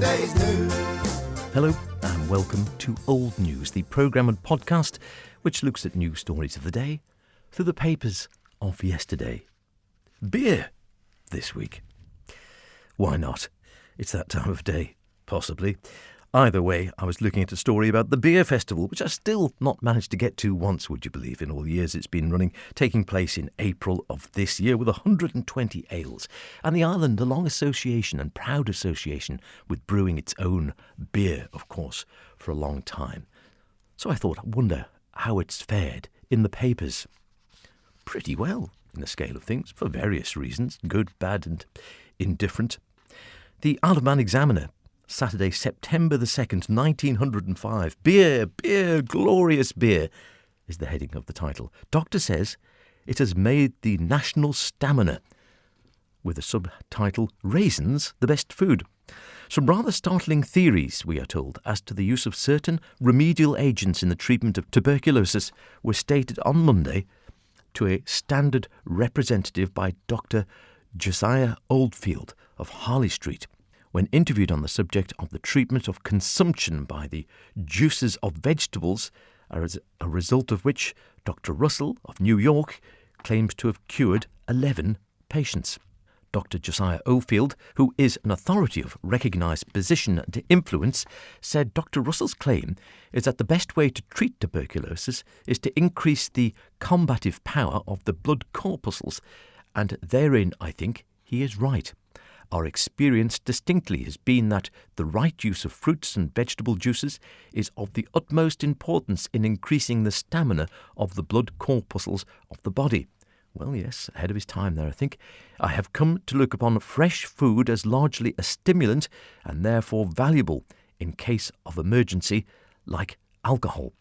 yesterday's news. Hello and welcome to Old News, the programme and podcast which looks at news stories of the day through the papers of yesterday. Beer this week. Why not? It's that time of day, possibly. Either way, I was looking at a story about the beer festival, which I still not managed to get to once, would you believe, in all the years it's been running, taking place in April of this year with 120 ales. And the island a long association and proud association with brewing its own beer, of course, for a long time. So I thought, I wonder how it's fared in the papers. Pretty well, in the scale of things, for various reasons, good, bad and indifferent. The Isle of Man Examiner, Saturday, September the 2nd, 1905. Beer, beer, glorious beer, is the heading of the title. Doctor says it has made the national stamina, with a subtitle, Raisins, the best food. Some rather startling theories, we are told, as to the use of certain remedial agents in the treatment of tuberculosis were stated on Monday to a standard representative by Dr. Josiah Oldfield of Harley Street, when interviewed on the subject of the treatment of consumption by the juices of vegetables, as a result of which Dr. Russell of New York claims to have cured 11 patients. Dr. Josiah Oldfield, who is an authority of recognised position and influence, said Dr. Russell's claim is that the best way to treat tuberculosis is to increase the combative power of the blood corpuscles, and therein, I think, he is right. Our experience distinctly has been that the right use of fruits and vegetable juices is of the utmost importance in increasing the stamina of the blood corpuscles of the body. Well, yes, ahead of his time there, I think. I have come to look upon fresh food as largely a stimulant and therefore valuable in case of emergency, like alcohol.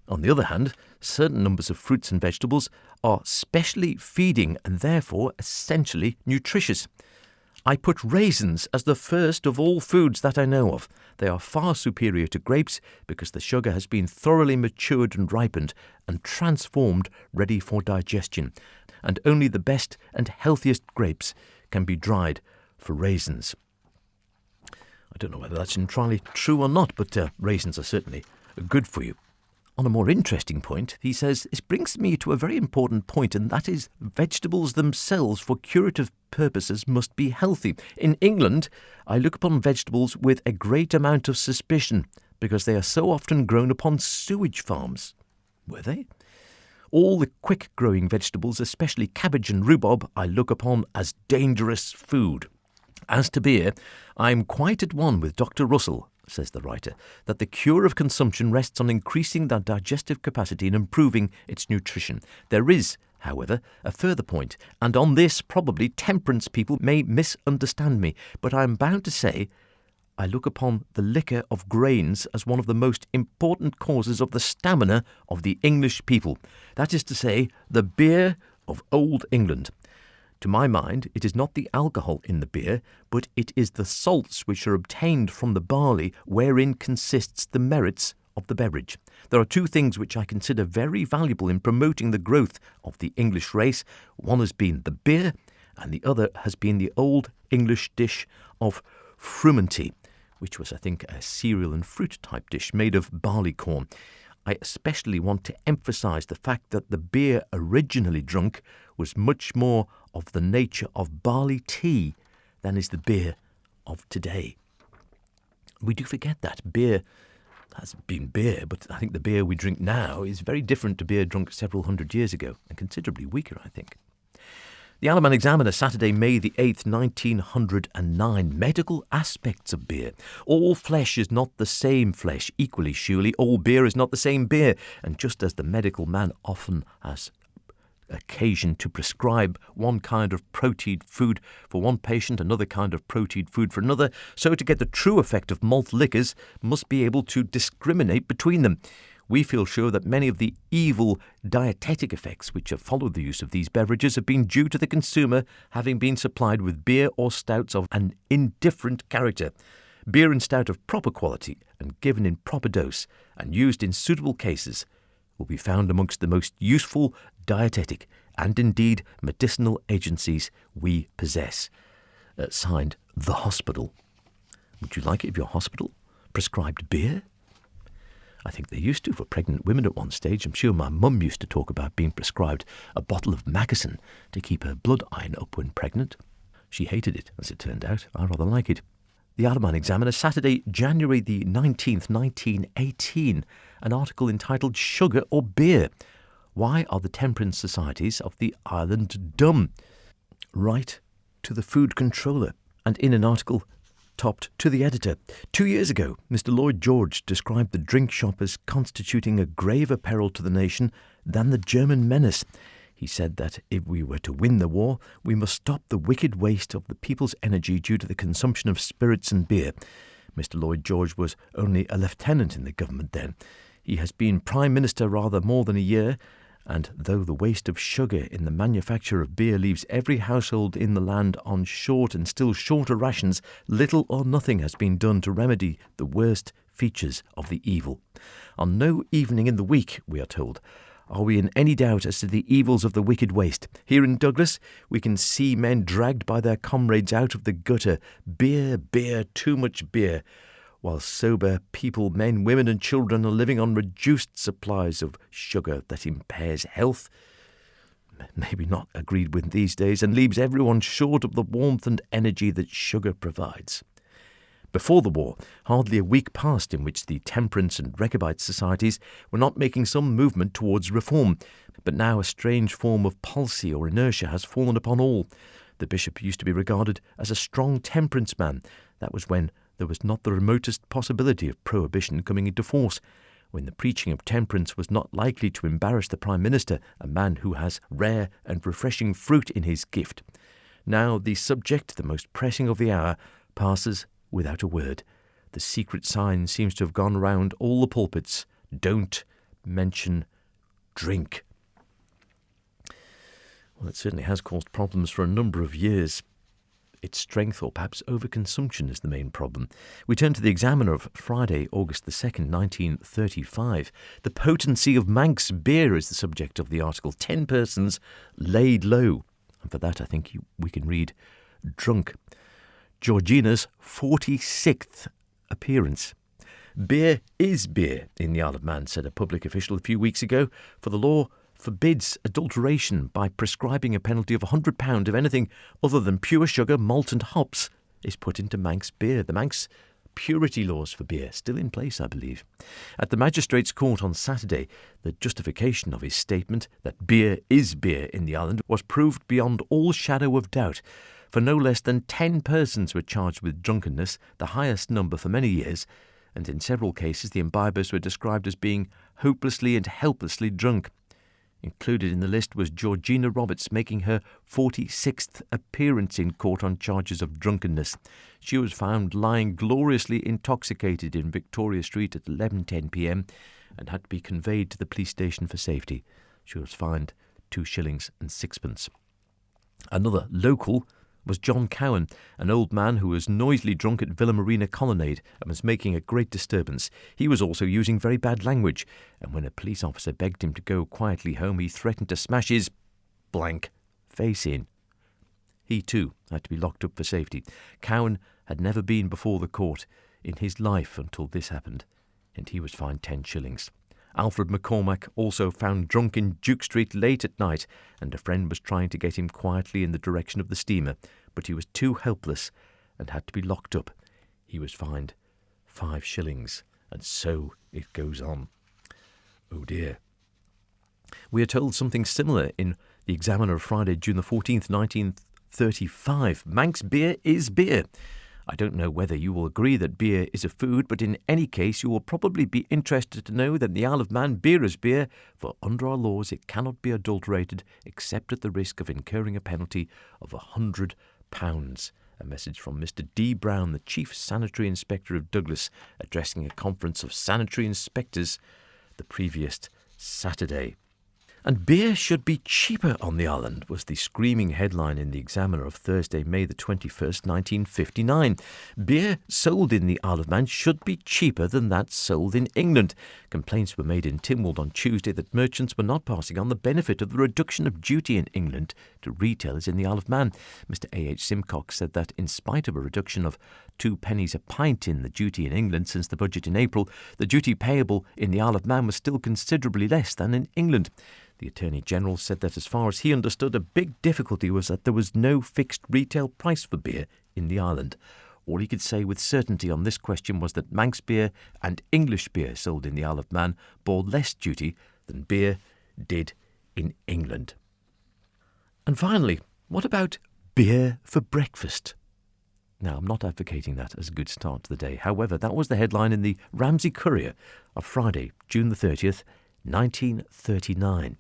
On the other hand, certain numbers of fruits and vegetables are specially feeding and therefore essentially nutritious. I put raisins as the first of all foods that I know of. They are far superior to grapes because the sugar has been thoroughly matured and ripened and transformed ready for digestion, and only the best and healthiest grapes can be dried for raisins. I don't know whether that's entirely true or not, but raisins are certainly good for you. On a more interesting point, he says, this brings me to a very important point, and that is vegetables themselves for curative purposes must be healthy. In England, I look upon vegetables with a great amount of suspicion because they are so often grown upon sewage farms. Were they? All the quick-growing vegetables, especially cabbage and rhubarb, I look upon as dangerous food. As to beer, I am quite at one with Dr. Russell, says the writer, that the cure of consumption rests on increasing their digestive capacity and improving its nutrition. There is, however, a further point, and on this probably temperance people may misunderstand me, but I am bound to say I look upon the liquor of grains as one of the most important causes of the stamina of the English people. That is to say, the beer of old England. To my mind, it is not the alcohol in the beer, but it is the salts which are obtained from the barley wherein consists the merits of the beverage. There are two things which I consider very valuable in promoting the growth of the English race. One has been the beer, and the other has been the old English dish of frumenty, which was, I think, a cereal and fruit type dish made of barley corn. I especially want to emphasise the fact that the beer originally drunk was much more of the nature of barley tea than is the beer of today. We do forget that. Beer has been beer, but I think the beer we drink now is very different to beer drunk several hundred years ago, and considerably weaker, I think. The Isle of Man Examiner, Saturday, May the 8th, 1909. Medical aspects of beer. All flesh is not the same flesh. Equally, surely, all beer is not the same beer. And just as the medical man often has occasion to prescribe one kind of protein food for one patient, another kind of protein food for another, so to get the true effect of malt liquors must be able to discriminate between them. We feel sure that many of the evil dietetic effects which have followed the use of these beverages have been due to the consumer having been supplied with beer or stouts of an indifferent character. Beer and stout of proper quality and given in proper dose and used in suitable cases will be found amongst the most useful dietetic and indeed medicinal agencies we possess. Signed, The Hospital. Would you like it if your hospital prescribed beer? I think they used to for pregnant women at one stage. I'm sure my mum used to talk about being prescribed a bottle of Magazine to keep her blood iron up when pregnant. She hated it, as it turned out. I rather like it. The Isle of Man Examiner, Saturday, January the 19th, 1918, an article entitled Sugar or Beer? Why are the temperance societies of the island dumb? Right to the food controller. And in an article topped to the editor, 2 years ago, Mr. Lloyd George described the drink shop as constituting a graver peril to the nation than the German menace. He said that if we were to win the war, we must stop the wicked waste of the people's energy due to the consumption of spirits and beer. Mr. Lloyd George was only a lieutenant in the government then. He has been Prime Minister rather more than a year, and though the waste of sugar in the manufacture of beer leaves every household in the land on short and still shorter rations, little or nothing has been done to remedy the worst features of the evil. On no evening in the week, we are told, are we in any doubt as to the evils of the wicked waste. Here in Douglas, we can see men dragged by their comrades out of the gutter. Beer, beer, too much beer. While sober people, men, women and children are living on reduced supplies of sugar that impairs health, maybe not agreed with these days, and leaves everyone short of the warmth and energy that sugar provides. Before the war, hardly a week passed in which the temperance and Rechabite societies were not making some movement towards reform, but now a strange form of palsy or inertia has fallen upon all. The bishop used to be regarded as a strong temperance man. That was when there was not the remotest possibility of prohibition coming into force, when the preaching of temperance was not likely to embarrass the Prime Minister, a man who has rare and refreshing fruit in his gift. Now the subject, the most pressing of the hour, passes without a word. The secret sign seems to have gone round all the pulpits. Don't mention drink. Well, it certainly has caused problems for a number of years. Its strength or perhaps overconsumption is the main problem. We turn to the Examiner of Friday, August the 2nd, 1935. The potency of Manx beer is the subject of the article. 10 persons laid low. And for that, I think we can read drunk. Georgina's 46th appearance. Beer is beer in the Isle of Man, said a public official a few weeks ago, for the law forbids adulteration by prescribing a penalty of £100 if anything other than pure sugar, malt and hops is put into Manx beer. The Manx purity laws for beer still in place, I believe. At the Magistrates' Court on Saturday, the justification of his statement that beer is beer in the island was proved beyond all shadow of doubt, for no less than 10 persons were charged with drunkenness, the highest number for many years, and in several cases the imbibers were described as being hopelessly and helplessly drunk. Included in the list was Georgina Roberts, making her 46th appearance in court on charges of drunkenness. She was found lying gloriously intoxicated in Victoria Street at 11:10 p.m. and had to be conveyed to the police station for safety. She was fined 2 shillings and sixpence. Another local was John Cowan, an old man who was noisily drunk at Villa Marina Colonnade and was making a great disturbance. He was also using very bad language, and when a police officer begged him to go quietly home, he threatened to smash his blank face in. He too had to be locked up for safety. Cowan had never been before the court in his life until this happened, and he was fined 10 shillings. Alfred McCormack also found drunk in Duke Street late at night, and a friend was trying to get him quietly in the direction of the steamer, but he was too helpless and had to be locked up. He was fined 5 shillings, and so it goes on. Oh dear. We are told something similar in the Examiner of Friday, June the 14th, 1935. Manx beer is beer. I don't know whether you will agree that beer is a food, but in any case you will probably be interested to know that in the Isle of Man beer is beer, for under our laws it cannot be adulterated except at the risk of incurring a penalty of £100. A message from Mr. D. Brown, the Chief Sanitary Inspector of Douglas, addressing a conference of sanitary inspectors the previous Saturday. And beer should be cheaper on the island was the screaming headline in the Examiner of Thursday, May the 21st, 1959. Beer sold in the Isle of Man should be cheaper than that sold in England. Complaints were made in Tynwald on Tuesday that merchants were not passing on the benefit of the reduction of duty in England to retailers in the Isle of Man. Mr. A.H. Simcox said that in spite of a reduction of 2 pennies a pint in the duty in England since the budget in April, the duty payable in the Isle of Man was still considerably less than in England. The Attorney-General said that as far as he understood, a big difficulty was that there was no fixed retail price for beer in the island. All he could say with certainty on this question was that Manx beer and English beer sold in the Isle of Man bore less duty than beer did in England. And finally, what about beer for breakfast? Now, I'm not advocating that as a good start to the day. However, that was the headline in the Ramsey Courier of Friday, June the 30th, 1939.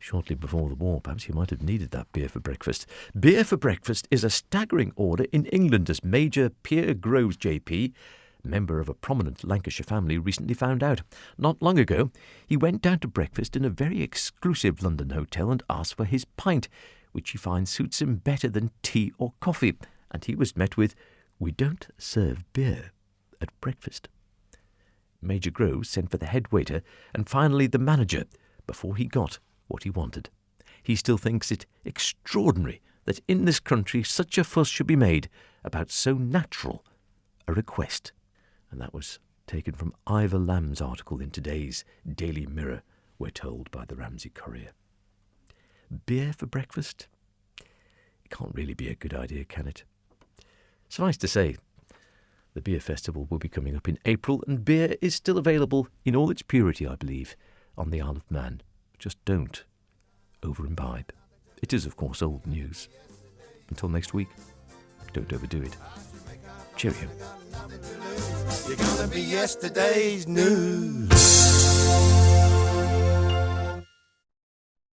Shortly before the war, perhaps you might have needed that beer for breakfast. Beer for breakfast is a staggering order in England, as Major Pierre Groves JP, member of a prominent Lancashire family, recently found out. Not long ago, he went down to breakfast in a very exclusive London hotel and asked for his pint, which he finds suits him better than tea or coffee. And he was met with, "We don't serve beer at breakfast." Major Groves sent for the head waiter and finally the manager before he got what he wanted. He still thinks it extraordinary that in this country such a fuss should be made about so natural a request. And that was taken from Ivor Lamb's article in today's Daily Mirror, we're told by the Ramsey Courier. Beer for breakfast? It can't really be a good idea, can it? Suffice to say, the beer festival will be coming up in April, and beer is still available in all its purity, I believe, on the Isle of Man. Just don't over-imbibe. It is, of course, old news. Until next week, don't overdo it. Cheerio. You're gonna be yesterday's news.